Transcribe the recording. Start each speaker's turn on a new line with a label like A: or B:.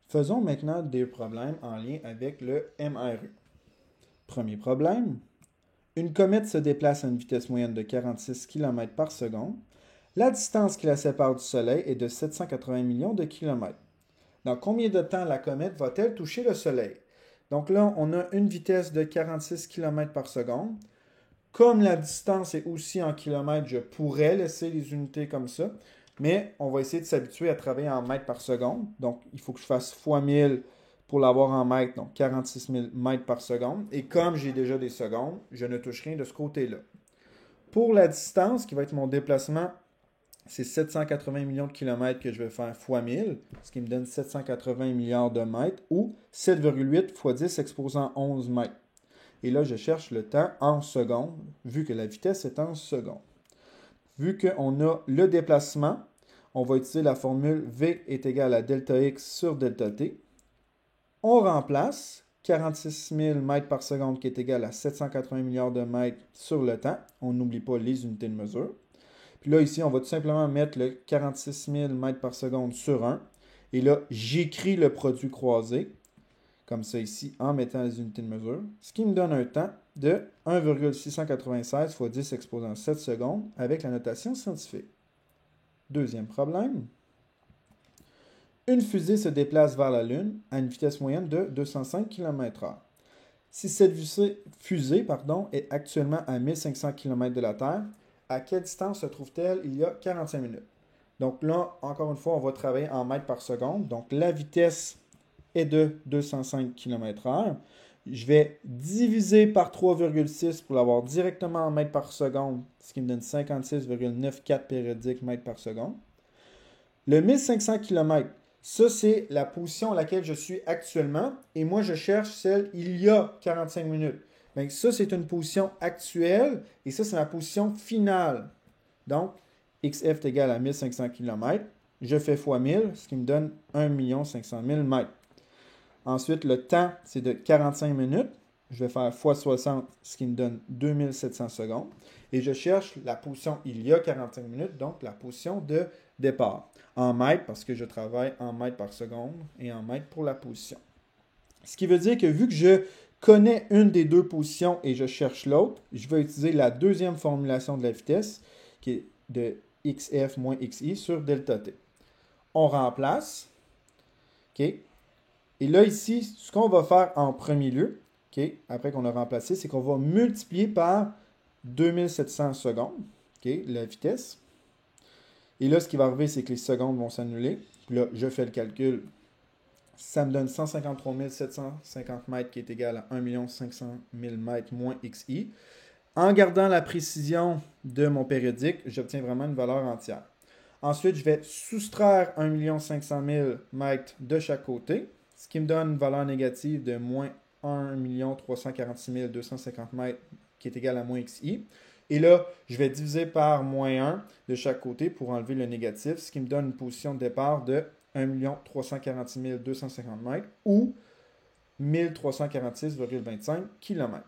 A: Faisons maintenant des problèmes en lien avec le MRU. Premier problème. Une comète se déplace à une vitesse moyenne de 46 km par seconde. La distance qui la sépare du Soleil est de 780 millions de kilomètres. Dans combien de temps la comète va-t-elle toucher le Soleil? Donc là, on a une vitesse de 46 km par seconde. Comme la distance est aussi en kilomètres, je pourrais laisser les unités comme ça, mais on va essayer de s'habituer à travailler en mètres par seconde. Donc, il faut que je fasse fois 1000 pour l'avoir en mètres, donc 46 000 mètres par seconde. Et comme j'ai déjà des secondes, je ne touche rien de ce côté-là. Pour la distance, qui va être mon déplacement, c'est 780 millions de kilomètres que je vais faire fois 1000, ce qui me donne 780 milliards de mètres, ou 7,8 fois 10 exposant 11 mètres. Et là, je cherche le temps en secondes, vu que la vitesse est en secondes. Vu qu'on a le déplacement, on va utiliser la formule V est égal à delta x sur delta t. On remplace 46 000 mètres par seconde qui est égal à 780 milliards de mètres sur le temps. On n'oublie pas les unités de mesure. Puis là, ici, on va tout simplement mettre le 46 000 mètres par seconde sur 1. Et là, j'écris le produit croisé, comme ça ici, en mettant les unités de mesure, ce qui me donne un temps de 1,696 fois 10 exposant 7 secondes avec la notation scientifique. Deuxième problème. Une fusée se déplace vers la Lune à une vitesse moyenne de 205 km/h. Si cette fusée est actuellement à 1500 km de la Terre, à quelle distance se trouve-t-elle il y a 45 minutes? Donc là, encore une fois, on va travailler en mètres par seconde. Donc la vitesse est de 205 km/h. Je vais diviser par 3,6 pour l'avoir directement en mètres par seconde, ce qui me donne 56,94 périodiques mètres par seconde. Le 1500 km, ça c'est la position à laquelle je suis actuellement, et moi je cherche celle il y a 45 minutes. Donc ça c'est une position actuelle, et ça c'est ma position finale. Donc, XF est égal à 1500 km. Je fais fois 1000, ce qui me donne 1 500 000 mètres. Ensuite, le temps, c'est de 45 minutes. Je vais faire fois 60, ce qui me donne 2700 secondes. Et je cherche la position il y a 45 minutes, donc la position de départ. En mètres, parce que je travaille en mètres par seconde, et en mètres pour la position. Ce qui veut dire que vu que je connais une des deux positions et je cherche l'autre, je vais utiliser la deuxième formulation de la vitesse, qui est de XF moins XI sur delta T. On remplace. OK? Et là, ici, ce qu'on va faire en premier lieu, OK, après qu'on a remplacé, c'est qu'on va multiplier par 2700 secondes, OK, la vitesse. Et là, ce qui va arriver, c'est que les secondes vont s'annuler. Puis là, je fais le calcul. Ça me donne 153 750 mètres qui est égal à 1 500 000 mètres moins XI. En gardant la précision de mon périodique, j'obtiens vraiment une valeur entière. Ensuite, je vais soustraire 1 500 000 mètres de chaque côté, ce qui me donne une valeur négative de moins 1 346 250 mètres qui est égal à moins XI. Et là, je vais diviser par moins 1 de chaque côté pour enlever le négatif, ce qui me donne une position de départ de 1 346 250 mètres ou 1346,25 km.